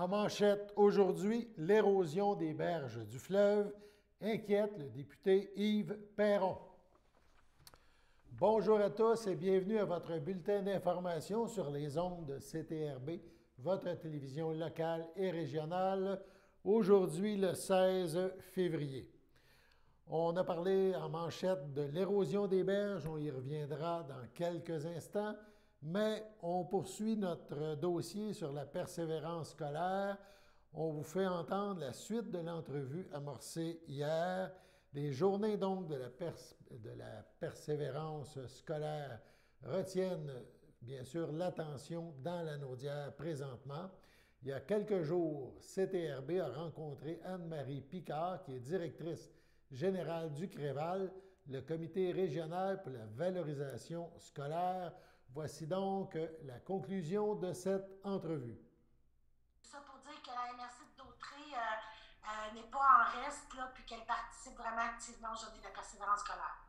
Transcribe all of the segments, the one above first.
En manchette aujourd'hui, l'érosion des berges du fleuve inquiète le député Yves Perron. Bonjour à tous et bienvenue à votre bulletin d'information sur les ondes de CTRB, votre télévision locale et régionale, aujourd'hui le 16 février. On a parlé en manchette de l'érosion des berges, on y reviendra dans quelques instants, mais on poursuit notre dossier sur la persévérance scolaire. On vous fait entendre la suite de l'entrevue amorcée hier. Les journées donc de la persévérance scolaire retiennent bien sûr l'attention dans la Naudière présentement. Il y a quelques jours, CTRB a rencontré Anne-Marie Picard, qui est directrice générale du CREVAL, le comité régional pour la valorisation scolaire. Voici donc la conclusion de cette entrevue. Ça pour dire que la MRC de Dautrey n'est pas en reste, là, puis qu'elle participe vraiment activement aux Journées de la persévérance scolaire.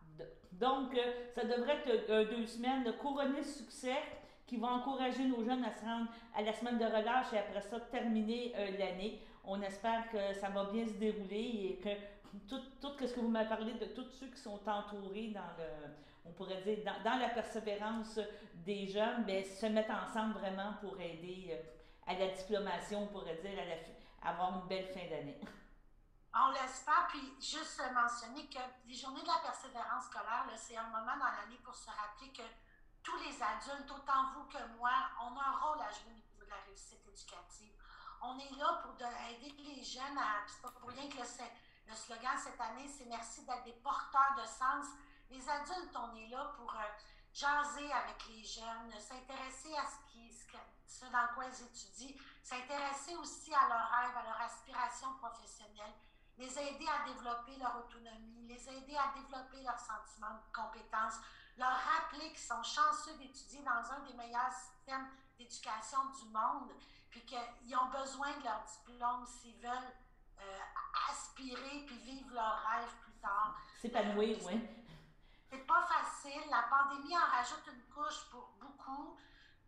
Donc, ça devrait être 2 semaines de couronner succès qui va encourager nos jeunes à se rendre à la semaine de relâche et après ça, terminer l'année. On espère que ça va bien se dérouler et que tout ce que vous m'avez parlé de tous ceux qui sont entourés on pourrait dire, dans la persévérance des jeunes, bien, se mettent ensemble vraiment pour aider à la diplomation, on pourrait dire, à avoir une belle fin d'année. On l'espère, puis juste mentionner que les Journées de la persévérance scolaire, c'est un moment dans l'année pour se rappeler que tous les adultes, autant vous que moi, on a un rôle à jouer au niveau de la réussite éducative. On est là pour aider les jeunes c'est pas pour rien que le slogan cette année, c'est merci d'être des porteurs de sens. Les adultes, on est là pour jaser avec les jeunes, s'intéresser à ce dans quoi ils étudient, s'intéresser aussi à leurs rêves, à leur aspiration professionnelle, les aider à développer leur autonomie, les aider à développer leur sentiment de compétence, leur rappeler qu'ils sont chanceux d'étudier dans un des meilleurs systèmes d'éducation du monde, puis qu'ils ont besoin de leur diplôme s'ils veulent aspirer puis vivre leurs rêves plus tard. S'épanouir, oui. C'est pas facile. La pandémie en rajoute une couche pour beaucoup.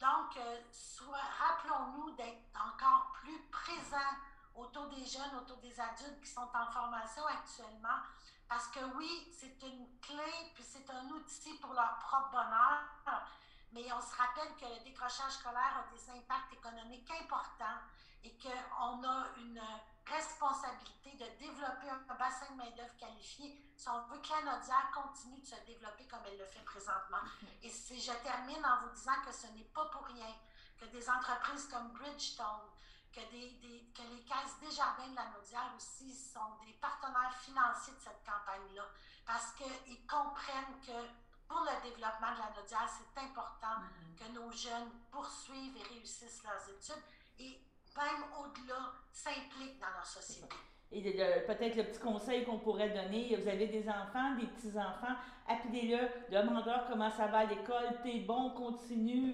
Donc, rappelons-nous d'être encore plus présents autour des jeunes, autour des adultes qui sont en formation actuellement. Parce que oui, c'est une clé, puis c'est un outil pour leur propre bonheur. Mais on se rappelle que le décrochage scolaire a des impacts économiques importants et qu'on a une responsabilité de développer un bassin de main-d'œuvre qualifié si on veut que la Naudière continue de se développer comme elle le fait présentement. Et je termine en vous disant que ce n'est pas pour rien que des entreprises comme Bridgestone, que les caisses Desjardins de la Naudière aussi sont des partenaires financiers de cette campagne-là, parce qu'ils comprennent que pour le développement de la Naudière, c'est important que nos jeunes poursuivent et réussissent leurs études et même au-delà, s'impliquent dans leur société. Et peut-être le petit conseil qu'on pourrait donner, vous avez des enfants, des petits-enfants, appelez-le, demandez-leur comment ça va à l'école, t'es bon, continue,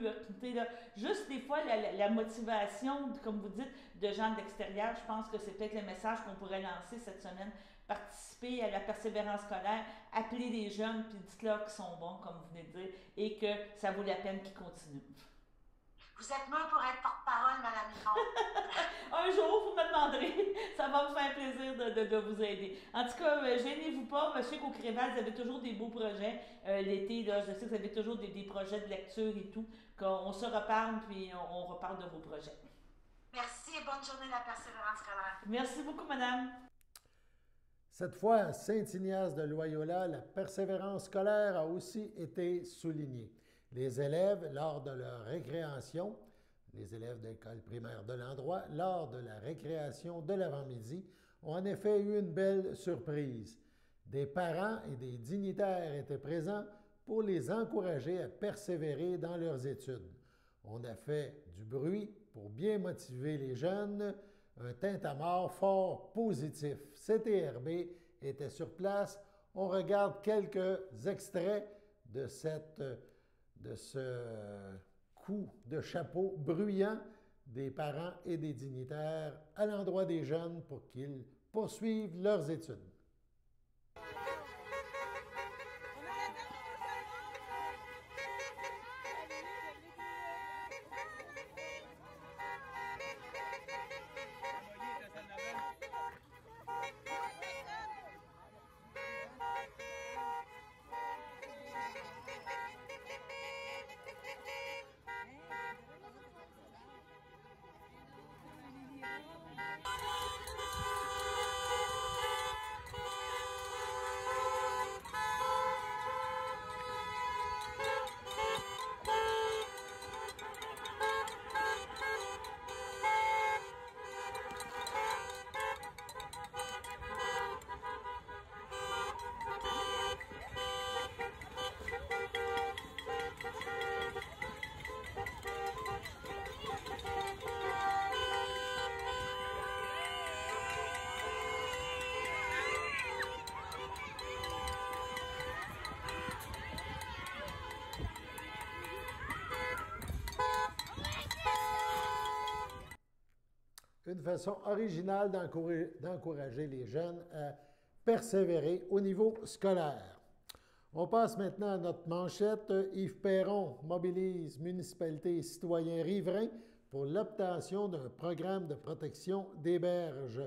juste des fois la motivation, comme vous dites, de gens de l'extérieur, je pense que c'est peut-être le message qu'on pourrait lancer cette semaine, participer à la persévérance scolaire, appelez les jeunes, puis dites-leur qu'ils sont bons, comme vous venez de dire, et que ça vaut la peine qu'ils continuent. Vous êtes mûrs pour être porte-parole, Mme Yvon. Un jour, vous me demanderez. Ça va me faire plaisir de vous aider. En tout cas, gênez-vous pas. Je sais qu'au CREVAL, vous avez toujours des beaux projets. L'été, là, je sais que vous avez toujours des projets de lecture et tout. On se reparle, puis on reparle de vos projets. Merci et bonne journée de la persévérance scolaire. Merci beaucoup, madame. Cette fois, à Saint-Ignace de Loyola, la persévérance scolaire a aussi été soulignée. Les élèves, lors de leur récréation, les élèves d'école primaire de l'endroit, lors de la récréation de l'avant-midi, ont en effet eu une belle surprise. Des parents et des dignitaires étaient présents pour les encourager à persévérer dans leurs études. On a fait du bruit pour bien motiver les jeunes, un tintamarre fort positif. CTRB était sur place. On regarde quelques extraits de ce coup de chapeau bruyant des parents et des dignitaires à l'endroit des jeunes pour qu'ils poursuivent leurs études. façon originale d'encourager les jeunes à persévérer au niveau scolaire. On passe maintenant à notre manchette. Yves Perron mobilise municipalités et citoyens riverains pour l'obtention d'un programme de protection des berges.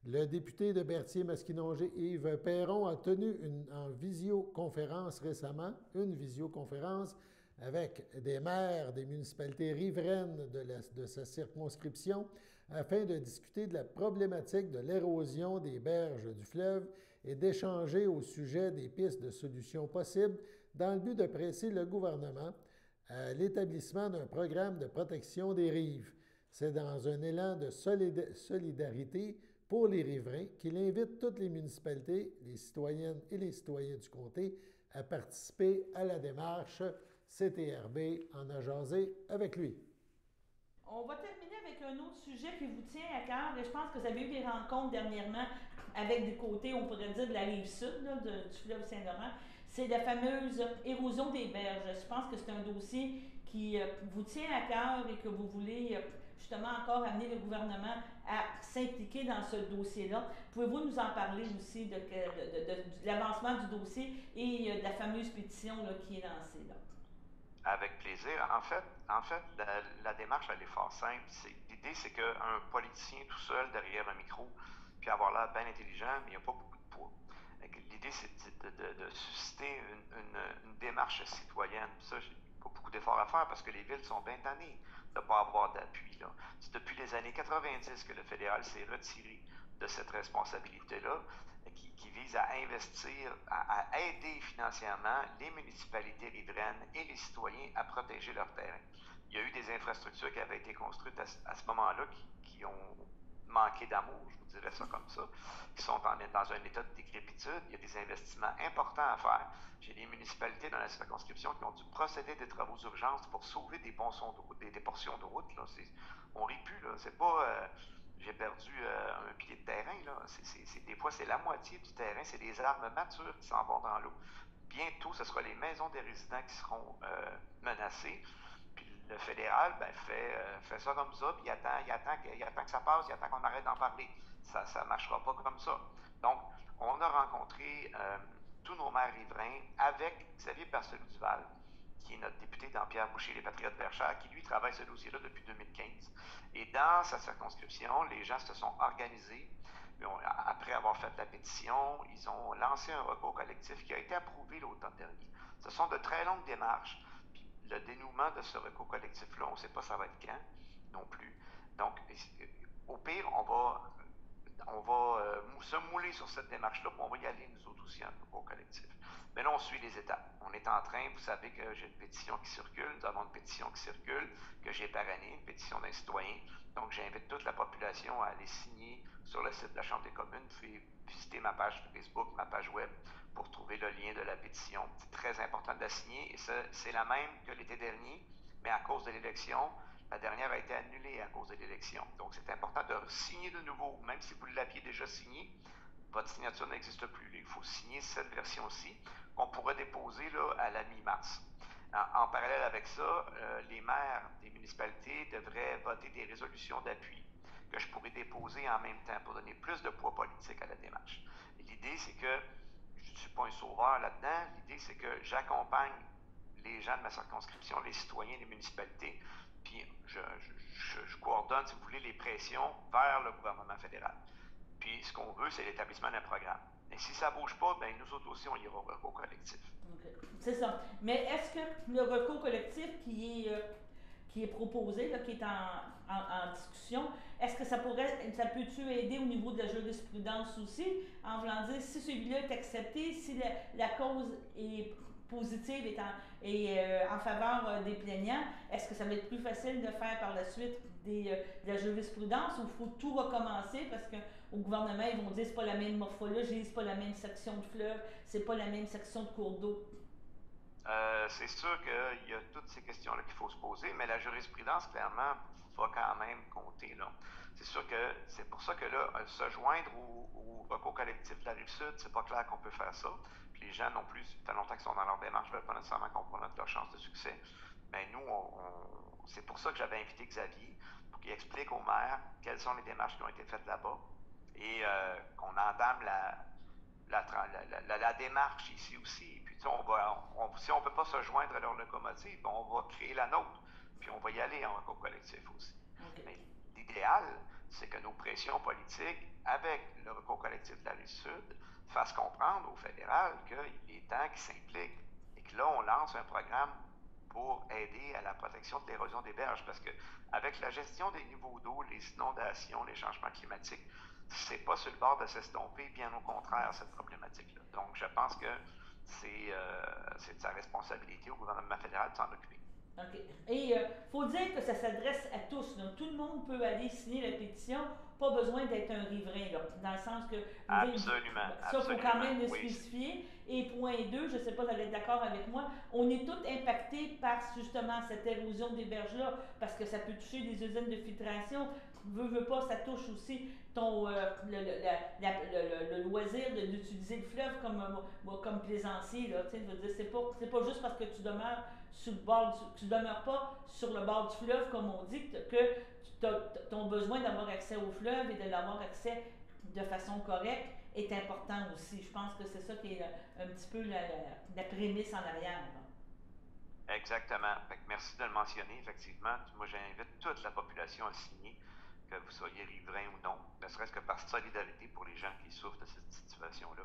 Le député de Berthier-Masquinongé, Yves Perron, a tenu en visioconférence récemment, une visioconférence avec des maires des municipalités riveraines de sa circonscription afin de discuter de la problématique de l'érosion des berges du fleuve et d'échanger au sujet des pistes de solutions possibles dans le but de presser le gouvernement à l'établissement d'un programme de protection des rives. C'est dans un élan de solidarité pour les riverains qu'il invite toutes les municipalités, les citoyennes et les citoyens du comté à participer à la démarche CTRB. En a jasé avec lui. On va terminer avec un autre sujet qui vous tient à cœur. Je pense que vous avez eu des rencontres dernièrement avec des côtés, on pourrait dire, de la rive sud du fleuve Saint-Laurent. C'est la fameuse érosion des berges. Je pense que c'est un dossier qui vous tient à cœur et que vous voulez justement encore amener le gouvernement à s'impliquer dans ce dossier-là. Pouvez-vous nous en parler aussi de l'avancement du dossier et de la fameuse pétition là, qui est lancée là? Avec plaisir. En fait, la démarche, elle est fort simple. L'idée, c'est qu'un politicien tout seul derrière un micro, puis avoir l'air bien intelligent, mais il n'y a pas beaucoup de poids. L'idée, c'est de susciter une démarche citoyenne. Puis ça, j'ai pas beaucoup d'efforts à faire parce que les villes sont bien tannées de ne pas avoir d'appui. C'est depuis les années 90 que le fédéral s'est retiré de cette responsabilité-là, qui vise à investir, à aider financièrement les municipalités riveraines et les citoyens à protéger leur terrain. Il y a eu des infrastructures qui avaient été construites à ce moment-là qui ont manqué d'amour, je vous dirais ça comme ça, qui sont dans un état de décrépitude. Il y a des investissements importants à faire. J'ai des municipalités dans la circonscription qui ont dû procéder à des travaux d'urgence pour sauver des portions de route. Là. On rit plus, là. C'est pas... j'ai perdu un pied de terrain. Là. Des fois, c'est la moitié du terrain. C'est des arbres matures qui s'en vont dans l'eau. Bientôt, ce sera les maisons des résidents qui seront menacées. Puis le fédéral fait ça comme ça, puis il attend que ça passe, il attend qu'on arrête d'en parler. Ça ne marchera pas comme ça. Donc, on a rencontré tous nos maires riverains avec Xavier Barcelou-Duval, qui est notre député dans Pierre Boucher, les Patriotes Verchères, qui lui travaille ce dossier-là depuis 2015. Et dans sa circonscription, les gens se sont organisés. Après avoir fait la pétition, ils ont lancé un recours collectif qui a été approuvé l'automne dernier. Ce sont de très longues démarches. Puis le dénouement de ce recours collectif-là, on ne sait pas ça va être quand non plus. Donc, au pire, on va se mouler sur cette démarche-là, puis on va y aller nous autres aussi en recours collectif. Mais là, on suit les étapes. On est en train, vous savez que j'ai une pétition qui circule, nous avons une pétition qui circule, que j'ai parrainée, une pétition d'un citoyen. Donc, j'invite toute la population à aller signer sur le site de la Chambre des communes. Vous pouvez visiter ma page Facebook, ma page web, pour trouver le lien de la pétition. C'est très important de la signer, et c'est la même que l'été dernier, mais à cause de l'élection, la dernière a été annulée à cause de l'élection. Donc, c'est important de signer de nouveau, même si vous l'aviez déjà signé. Votre signature n'existe plus. Il faut signer cette version-ci qu'on pourrait déposer là, à la mi-mars. En parallèle avec ça, les maires des municipalités devraient voter des résolutions d'appui que je pourrais déposer en même temps pour donner plus de poids politique à la démarche. Et l'idée, c'est que je ne suis pas un sauveur là-dedans. L'idée, c'est que j'accompagne les gens de ma circonscription, les citoyens des municipalités, puis je coordonne, si vous voulez, les pressions vers le gouvernement fédéral. Puis, ce qu'on veut, c'est l'établissement d'un programme. Et si ça ne bouge pas, bien, nous autres aussi, on ira au recours collectif. Okay. C'est ça. Mais est-ce que le recours collectif qui est proposé, là, qui est en discussion, est-ce que ça peut-tu aider au niveau de la jurisprudence aussi, en voulant dire, si celui-là est accepté, si la cause est positive et en faveur des plaignants, est-ce que ça va être plus facile de faire par la suite de la jurisprudence ou il faut tout recommencer parce qu'au gouvernement, ils vont dire c'est pas la même morphologie, c'est pas la même section de fleuve, c'est pas la même section de cours d'eau? C'est sûr qu'il y a toutes ces questions-là qu'il faut se poser, mais la jurisprudence, clairement, va quand même compter, là. C'est sûr que c'est pour ça que là, se joindre au recours collectif de la Rive-Sud, c'est pas clair qu'on peut faire ça. Puis les gens non plus, ça fait longtemps qu'ils sont dans leur démarche, ne veulent pas nécessairement compromettre leur chance de succès. Mais nous, c'est pour ça que j'avais invité Xavier, pour qu'il explique aux maires quelles sont les démarches qui ont été faites là-bas et qu'on entame la démarche ici aussi. Puis si on ne peut pas se joindre à leur locomotive, on va créer la nôtre. Puis on va y aller en recours collectif aussi. Okay. Mais l'idéal, c'est que nos pressions politiques, avec le recours collectif de la Rive-Sud, fassent comprendre au fédéral qu'il est temps qu'ils s'impliquent et que là, on lance un programme pour aider à la protection de l'érosion des berges. Parce qu'avec la gestion des niveaux d'eau, les inondations, les changements climatiques, c'est pas sur le bord de s'estomper, bien au contraire, cette problématique-là. Donc, je pense que c'est de sa responsabilité au gouvernement fédéral de s'en occuper. OK. Et il faut dire que ça s'adresse à tous. Donc, tout le monde peut aller signer la pétition, pas besoin d'être un riverain, là, dans le sens que... Absolument. Ça, il faut quand même le spécifier. Et point 2, je ne sais pas, vous allez être d'accord avec moi, on est tous impactés par justement cette érosion des berges-là, parce que ça peut toucher des usines de filtration. Veux pas, ça touche aussi ton, le loisir d'utiliser le fleuve comme plaisancier. Là, je veux dire, c'est pas juste parce que tu demeures sur le bord tu demeures pas sur le bord du fleuve, comme on dit, que ton besoin d'avoir accès au fleuve et de l'avoir accès de façon correcte est important aussi. Je pense que c'est ça qui est un petit peu la prémisse en arrière. Là. Exactement. Fait que merci de le mentionner, effectivement. Moi, j'invite toute la population à signer, que vous soyez riverain ou non, ne serait-ce que par solidarité pour les gens qui souffrent de cette situation-là.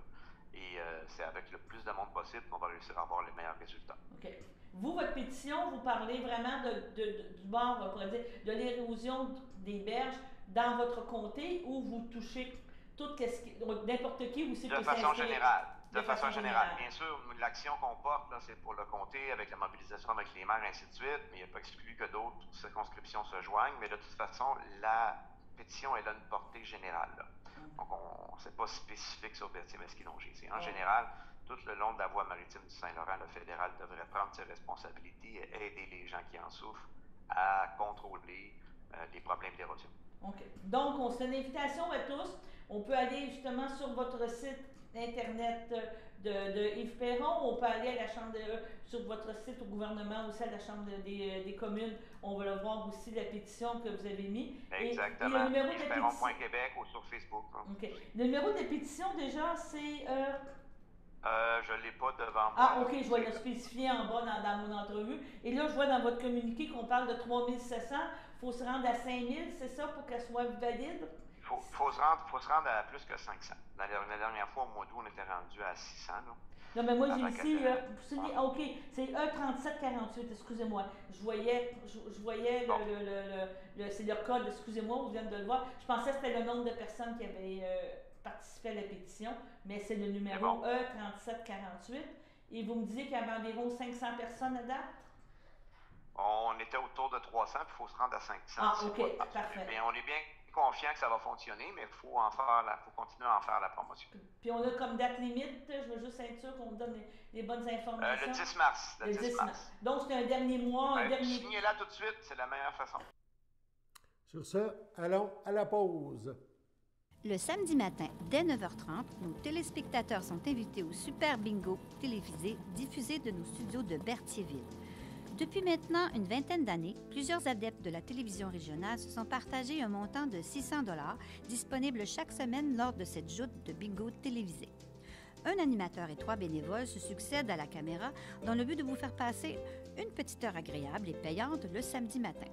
Et c'est avec le plus de monde possible qu'on va réussir à avoir les meilleurs résultats. OK. Vous, votre pétition, vous parlez vraiment du bord, on pourrait dire, de l'érosion des berges dans votre comté, où vous touchez n'importe qui aussi peut De façon générale. De façon générale. Bien sûr, l'action qu'on porte, là, c'est pour le comté, avec la mobilisation avec les maires, ainsi de suite, mais il n'est pas exclu que d'autres circonscriptions se joignent, mais de toute façon, la pétition, elle a une portée générale. Là. Donc, c'est pas spécifique sur Berthier-Masquinongé. C'est en général, tout le long de la voie maritime du Saint-Laurent, le fédéral devrait prendre ses responsabilités et aider les gens qui en souffrent à contrôler les problèmes d'érosion. OK. Donc, on se fait une invitation à tous. On peut aller justement sur votre site Internet de Yves Perron. On peut aller à la Chambre sur votre site au gouvernement, aussi à la Chambre des communes. On va le voir aussi, la pétition que vous avez mise. Exactement. Et le numéro de Yvesperron.Québec ou sur Facebook. Hein. OK. Le numéro de pétition, déjà, c'est... je ne l'ai pas devant moi. Ah, OK, je vais le spécifier en bas dans mon entrevue. Et là, je vois dans votre communiqué qu'on parle de 3700. Il faut se rendre à 5000, c'est ça, pour qu'elle soit valide? Il faut se rendre à plus que 500. La dernière fois, au mois d'août, on était rendu à 600. Là. Non, mais moi, j'ai ici, OK, c'est E3748, excusez-moi. Je voyais bon. C'est le code, excusez-moi, vous venez de le voir. Je pensais que c'était le nombre de personnes qui avaient participé à la pétition, mais c'est le numéro E3748. Et vous me disiez qu'il y avait environ 500 personnes à date? On était autour de 300, puis il faut se rendre à 500. Ah, OK, parfait. Mais on est bien confiant que ça va fonctionner, mais il faut continuer à en faire la promotion. Puis on a comme date limite, je veux juste être sûr qu'on donne les bonnes informations. Le 10 mars. Le 10 mars. Donc c'est un dernier mois, Signez-la tout de suite, c'est la meilleure façon. Sur ce, allons à la pause. Le samedi matin, dès 9h30, nos téléspectateurs sont invités au Super Bingo télévisé diffusé de nos studios de Berthierville. Depuis maintenant une vingtaine d'années, plusieurs adeptes de la télévision régionale se sont partagés un montant de 600 $ disponible chaque semaine lors de cette joute de bingo télévisé. Un animateur et 3 bénévoles se succèdent à la caméra dans le but de vous faire passer une petite heure agréable et payante le samedi matin.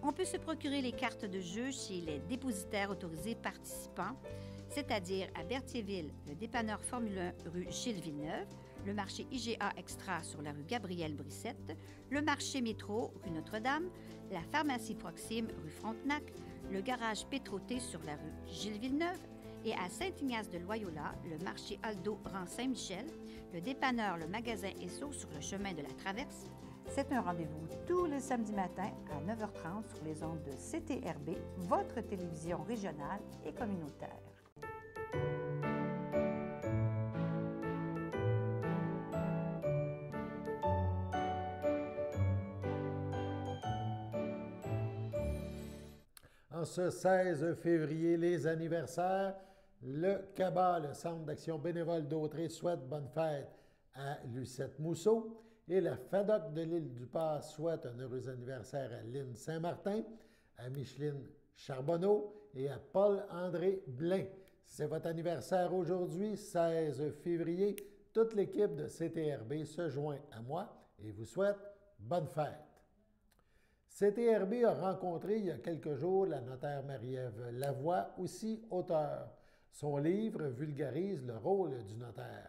On peut se procurer les cartes de jeu chez les dépositaires autorisés participants, c'est-à-dire à Berthierville, le dépanneur Formule 1 rue Gilles Villeneuve, le marché IGA Extra sur la rue Gabrielle-Brissette, le marché Métro rue Notre-Dame, la pharmacie Proxime rue Frontenac, le garage Pétroté sur la rue Gilles Villeneuve et à Saint-Ignace-de-Loyola, le marché Aldo rang Saint-Michel, le dépanneur Le Magasin Esso sur le chemin de la Traverse. C'est un rendez-vous tous les samedis matins à 9h30 sur les ondes de CTRB, votre télévision régionale et communautaire. En ce 16 février, les anniversaires, le CABA, le Centre d'action bénévole d'Autrey, souhaite bonne fête à Lucette Mousseau et la FADOC de l'île du Pas souhaite un heureux anniversaire à Lynn Saint-Martin, à Micheline Charbonneau et à Paul-André Blain. C'est votre anniversaire aujourd'hui, 16 février. Toute l'équipe de CTRB se joint à moi et vous souhaite bonne fête. CTRB a rencontré il y a quelques jours la notaire Marie-Ève Lavoie, aussi auteure. Son livre vulgarise le rôle du notaire.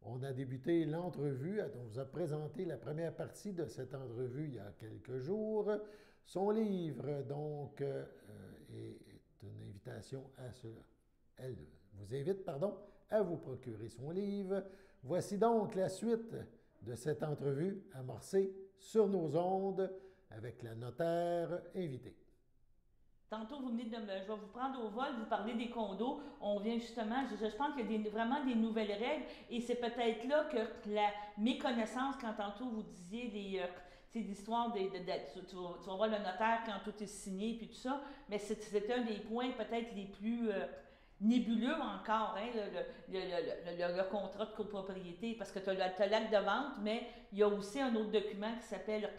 On a débuté l'entrevue, on vous a présenté la première partie de cette entrevue il y a quelques jours. Son livre, donc, est une invitation à cela. Elle vous invite, à vous procurer son livre. Voici donc la suite de cette entrevue amorcée sur nos ondes avec la notaire invitée. Tantôt, vous venez de je vais vous prendre au vol, vous parlez des condos. On vient justement, je pense qu'il y a vraiment des nouvelles règles et c'est peut-être là que la méconnaissance, quand tantôt vous disiez l'histoire tu vas voir le notaire quand tout est signé puis tout ça, mais c'est un des points peut-être les plus nébuleux encore, hein, le contrat de copropriété, parce que tu as l'acte de vente, mais il y a aussi un autre document qui s'appelle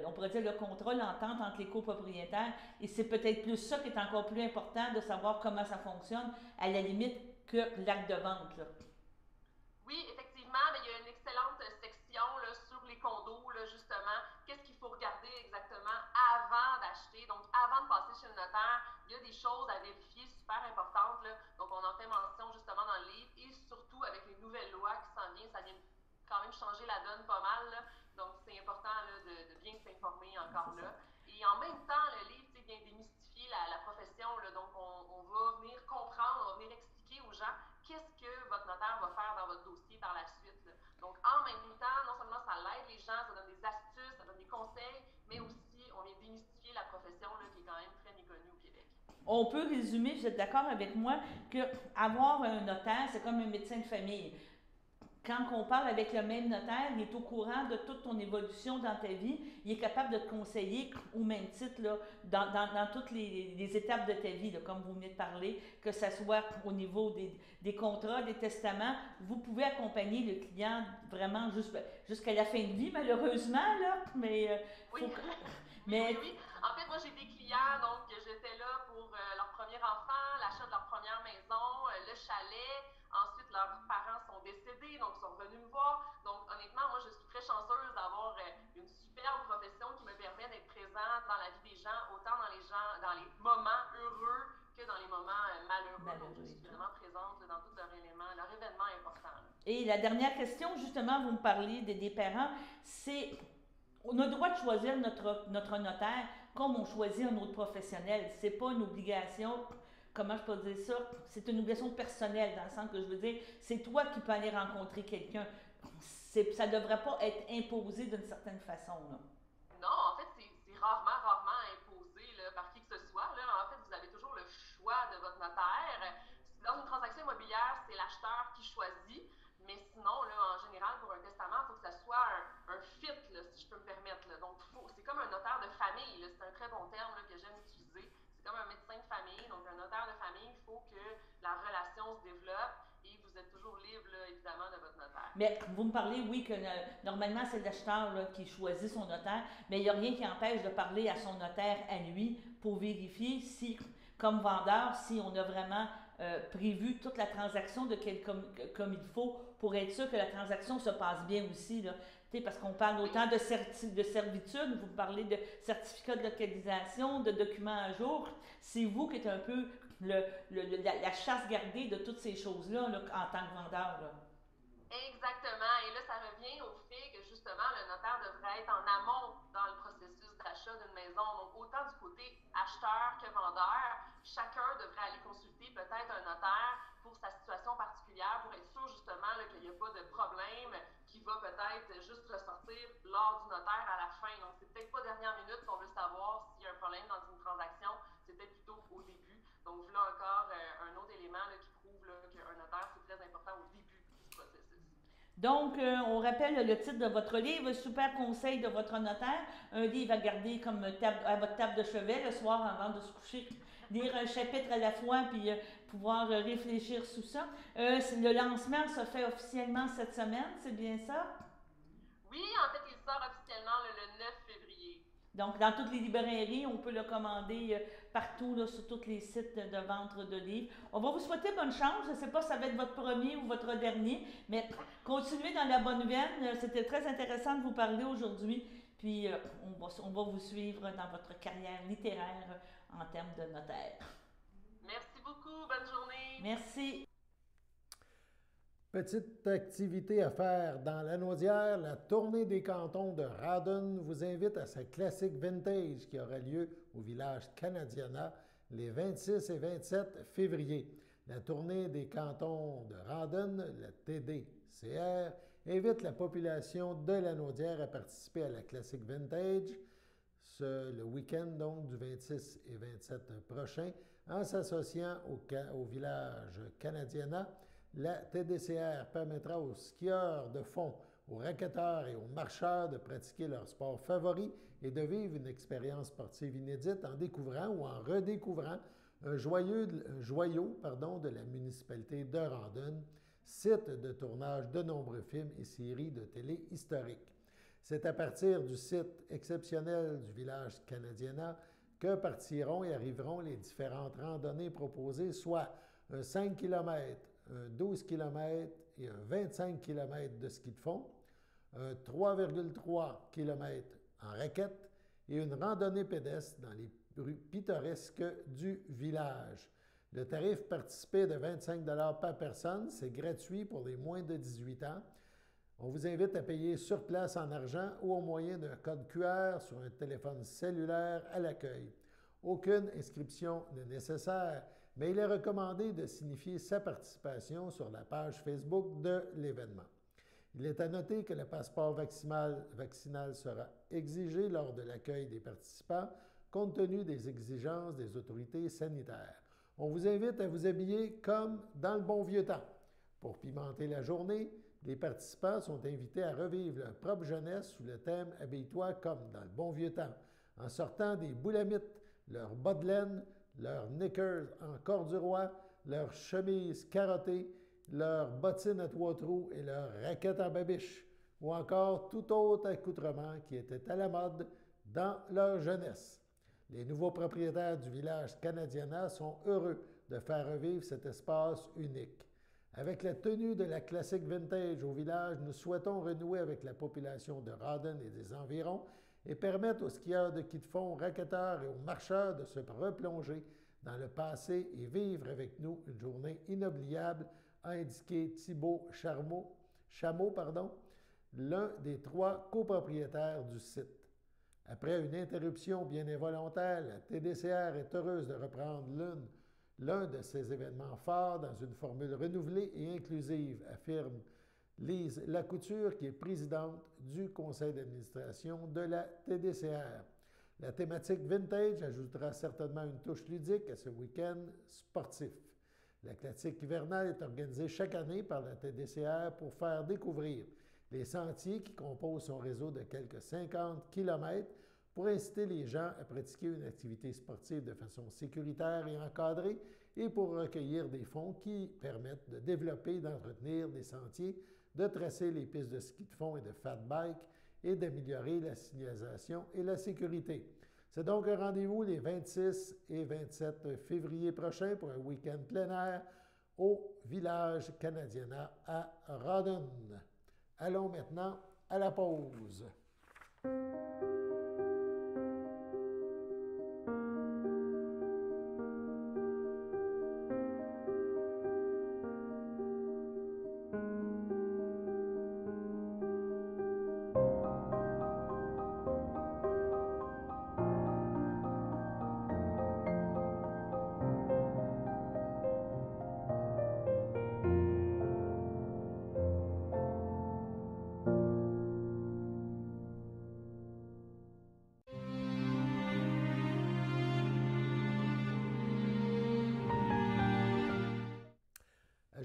on pourrait dire le contrat, l'entente entre les copropriétaires, et c'est peut-être plus ça qui est encore plus important de savoir comment ça fonctionne, à la limite, que l'acte de vente. Là. Oui, effectivement, mais il y a une excellente section là, sur les condos, là, justement, qu'est-ce qu'il faut regarder exactement avant d'acheter. Donc, avant de passer chez le notaire, il y a des choses à vérifier super importantes. Là. Donc, on en fait mention justement dans le livre, et surtout avec les nouvelles lois qui s'en viennent, ça vient quand même changer la donne pas mal. Là. Donc, c'est important là, de bien s'informer encore là. Et en même temps, le livre vient démystifier la profession. Là. Donc, on va venir comprendre, on va venir expliquer aux gens qu'est-ce que votre notaire va faire dans votre dossier par la suite. Là. Donc, en même temps, non seulement ça l'aide les gens, ça donne des astuces, ça donne des conseils, mais aussi, on vient démystifier la profession là, qui est quand même très méconnue au Québec. On peut résumer, vous êtes d'accord avec moi, qu'avoir un notaire, c'est comme un médecin de famille. Quand on parle avec le même notaire, il est au courant de toute ton évolution dans ta vie. Il est capable de te conseiller au même titre là, dans toutes les étapes de ta vie, là, comme vous venez de parler, que ce soit au niveau des contrats, des testaments. Vous pouvez accompagner le client vraiment jusqu'à la fin de vie, malheureusement, là, mais... oui. Oui. En fait, moi, j'ai des clients, donc j'étais là pour leur premier enfant, l'achat de leur première maison, le chalet. Ensuite, leurs parents sont décédés, donc ils sont revenus me voir. Donc, honnêtement, moi, je suis très chanceuse d'avoir une superbe profession qui me permet d'être présente dans la vie des gens, autant dans les moments heureux que dans les moments malheureux. Donc, je suis vraiment présente dans tous leurs événements importants. Là. Et la dernière question, justement, vous me parlez des parents, c'est... On a le droit de choisir notre notaire comme on choisit un autre professionnel. C'est pas une obligation, comment je peux dire ça? C'est une obligation personnelle, dans le sens que je veux dire, c'est toi qui peux aller rencontrer quelqu'un. Ça ne devrait pas être imposé d'une certaine façon. Là. Non, en fait, c'est rarement imposé là, par qui que ce soit. Là. En fait, vous avez toujours le choix de votre notaire. Dans une transaction immobilière, c'est l'acheteur qui choisit. Mais sinon, là, en général, pour un testament, il faut que ça soit un fit, là, si je peux me permettre. Là. Donc, c'est comme un notaire de famille. Là. C'est un très bon terme là, que j'aime utiliser. C'est comme un médecin de famille. Donc, un notaire de famille, il faut que la relation se développe et vous êtes toujours libre, là, évidemment, de votre notaire. Mais vous me parlez, oui, que normalement, c'est l'acheteur là, qui choisit son notaire, mais il n'y a rien qui empêche de parler à son notaire à lui pour vérifier si, comme vendeur, si on a vraiment prévu toute la transaction comme il faut pour être sûr que la transaction se passe bien aussi. Là. Parce qu'on parle autant de servitude, vous parlez de certificat de localisation, de documents à jour. C'est vous qui êtes un peu la chasse gardée de toutes ces choses-là là, en tant que vendeur. Là. Exactement. Et là, ça revient au fait que justement, le notaire devrait être en amont dans le processus d'achat d'une maison. Donc, autant du côté acheteur que vendeur, chacun devrait aller consulter peut-être un notaire pour sa situation particulière, pour être sûr justement là, qu'il n'y a pas de problème qui va peut-être juste ressortir lors du notaire à la fin. Donc, c'est peut-être pas dernière minute qu'on veut savoir s'il y a un problème dans une transaction, c'est peut-être plutôt au début. Donc, là encore, un autre élément là, qui prouve là, qu'un notaire, c'est très important au début du processus. Donc, on rappelle le titre de votre livre, Super conseil de votre notaire, un livre à garder comme à votre table de chevet le soir avant de se coucher, lire un chapitre à la fois, puis pouvoir réfléchir sous ça. Le lancement se fait officiellement cette semaine, c'est bien ça? Oui, en fait, il sort officiellement le 9 février. Donc, dans toutes les librairies, on peut le commander partout, là, sur tous les sites de vente de livres. On va vous souhaiter bonne chance. Je ne sais pas si ça va être votre premier ou votre dernier, mais continuez dans la bonne veine. C'était très intéressant de vous parler aujourd'hui. Puis, on va vous suivre dans votre carrière littéraire en termes de notaire. Merci beaucoup. Bonne journée. Merci. Petite activité à faire dans la Naudière, la tournée des cantons de Rawdon vous invite à sa classique vintage qui aura lieu au village Canadiana les 26 et 27 février. La tournée des cantons de Rawdon, la TDCR, invite la population de la Naudière à participer à la classique vintage le week-end donc du 26 et 27 prochain en s'associant au village Canadiana. La TDCR permettra aux skieurs de fond, aux racketteurs et aux marcheurs de pratiquer leur sport favori et de vivre une expérience sportive inédite en découvrant ou en redécouvrant un joyau de la municipalité de Rawdon, site de tournage de nombreux films et séries de télé historiques. C'est à partir du site exceptionnel du village Canadiana que partiront et arriveront les différentes randonnées proposées, soit un 5 km, un 12 km et un 25 km de ski de fond, un 3,3 km en raquette et une randonnée pédestre dans les rues pittoresques du village. Le tarif participé de 25 $ par personne, c'est gratuit pour les moins de 18 ans. On vous invite à payer sur place en argent ou au moyen d'un code QR sur un téléphone cellulaire à l'accueil. Aucune inscription n'est nécessaire, mais il est recommandé de signifier sa participation sur la page Facebook de l'événement. Il est à noter que le passeport vaccinal sera exigé lors de l'accueil des participants, compte tenu des exigences des autorités sanitaires. On vous invite à vous habiller comme dans le bon vieux temps. Pour pimenter la journée, les participants sont invités à revivre leur propre jeunesse sous le thème « Habille-toi comme dans le bon vieux temps », en sortant des boulamites, leurs bas de laine, leurs knickers en corduroy, leurs chemises carottées, leurs bottines à 3 trous et leurs raquettes en babiche, ou encore tout autre accoutrement qui était à la mode dans leur jeunesse. Les nouveaux propriétaires du village Canadiana sont heureux de faire revivre cet espace unique. Avec la tenue de la classique vintage au village, nous souhaitons renouer avec la population de Rawdon et des environs et permettre aux skieurs de ski de fond, raquetteurs et aux marcheurs de se replonger dans le passé et vivre avec nous une journée inoubliable, a indiqué Thibault Chameau, l'un des 3 copropriétaires du site. Après une interruption bien involontaire, la TDCR est heureuse de reprendre l'un de ces événements forts dans une formule renouvelée et inclusive, affirme Lise Lacouture, qui est présidente du conseil d'administration de la TDCR. La thématique vintage ajoutera certainement une touche ludique à ce week-end sportif. La classique hivernale est organisée chaque année par la TDCR pour faire découvrir les sentiers qui composent son réseau de quelques 50 km pour inciter les gens à pratiquer une activité sportive de façon sécuritaire et encadrée et pour recueillir des fonds qui permettent de développer et d'entretenir des sentiers, de tracer les pistes de ski de fond et de fat bike et d'améliorer la signalisation et la sécurité. C'est donc un rendez-vous les 26 et 27 février prochains pour un week-end plein air au village Canadiana à Rawdon. Allons maintenant à la pause.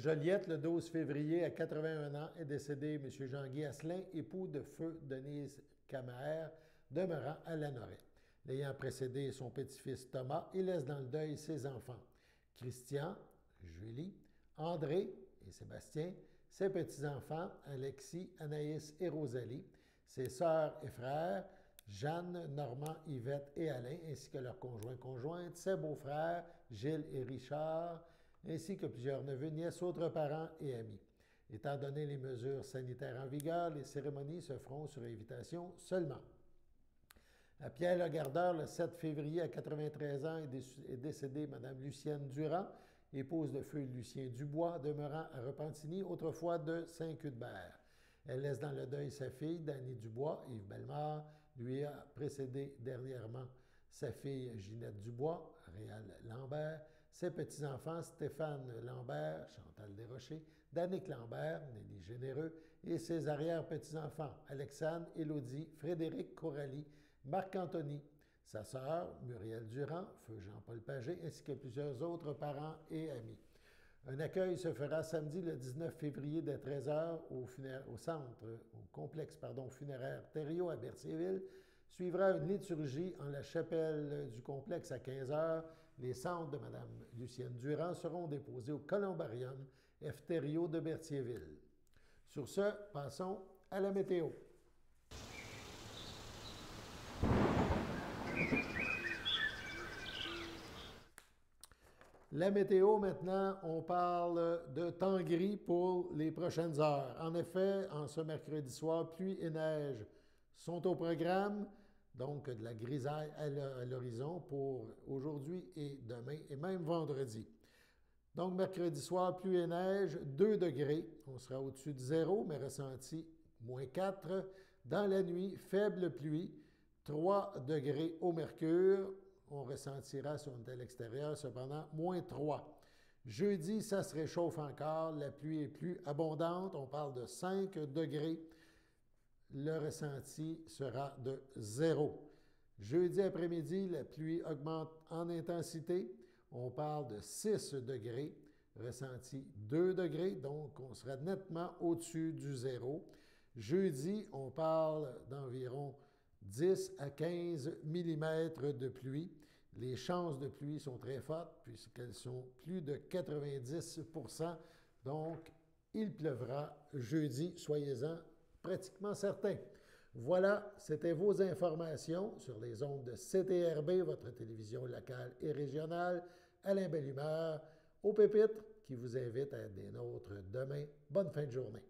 Joliette, le 12 février, à 81 ans, est décédé M. Jean-Guy Asselin, époux de feu Denise Camaère, demeurant à Lanoret. L'ayant précédé son petit-fils Thomas, il laisse dans le deuil ses enfants, Christian, Julie, André et Sébastien, ses petits-enfants, Alexis, Anaïs et Rosalie, ses sœurs et frères, Jeanne, Normand, Yvette et Alain, ainsi que leurs conjoints-conjointes, ses beaux-frères, Gilles et Richard, ainsi que plusieurs neveux, nièces, autres parents et amis. Étant donné les mesures sanitaires en vigueur, les cérémonies se feront sur invitation seulement. À Pierre-le-Gardeur, le 7 février, à 93 ans, est décédée Mme Lucienne Durand, épouse de feu Lucien Dubois, demeurant à Repentigny, autrefois de Saint-Cuthbert. Elle laisse dans le deuil sa fille, Dany Dubois. Yves Bellemare lui a précédé dernièrement sa fille Ginette Dubois, Réal Lambert, ses petits-enfants Stéphane Lambert, Chantal Desrochers, Danick Lambert, Nelly Généreux, et ses arrière-petits-enfants Alexandre, Élodie, Frédéric Coralie, Marc-Anthony, sa sœur Muriel Durand, feu Jean-Paul Pagé, ainsi que plusieurs autres parents et amis. Un accueil se fera samedi le 19 février dès 13h au complexe funéraire Thériault à Berthierville. Suivra une liturgie en la chapelle du complexe à 15h. Les cendres de Mme Lucienne Durand seront déposées au Columbarium F. Thériault de Berthierville. Sur ce, passons à la météo. La météo, maintenant, on parle de temps gris pour les prochaines heures. En effet, en ce mercredi soir, pluie et neige sont au programme, donc de la grisaille à l'horizon pour aujourd'hui et demain et même vendredi. Donc, mercredi soir, pluie et neige, 2 degrés. On sera au-dessus de 0, mais ressenti moins 4. Dans la nuit, faible pluie, 3 degrés au mercure. On ressentira si on est à l'extérieur, cependant, moins 3. Jeudi, ça se réchauffe encore. La pluie est plus abondante. On parle de 5 degrés. Le ressenti sera de 0. Jeudi après-midi, la pluie augmente en intensité. On parle de 6 degrés. Ressenti 2 degrés. Donc, on sera nettement au-dessus du 0. Jeudi, on parle d'environ 10 à 15 mm de pluie. Les chances de pluie sont très fortes puisqu'elles sont plus de 90 %. Donc, il pleuvra jeudi, soyez-en pratiquement certains. Voilà, c'était vos informations sur les ondes de CTRB, votre télévision locale et régionale. Alain Bellumeur, au Pépitre, qui vous invite à être des nôtres demain. Bonne fin de journée.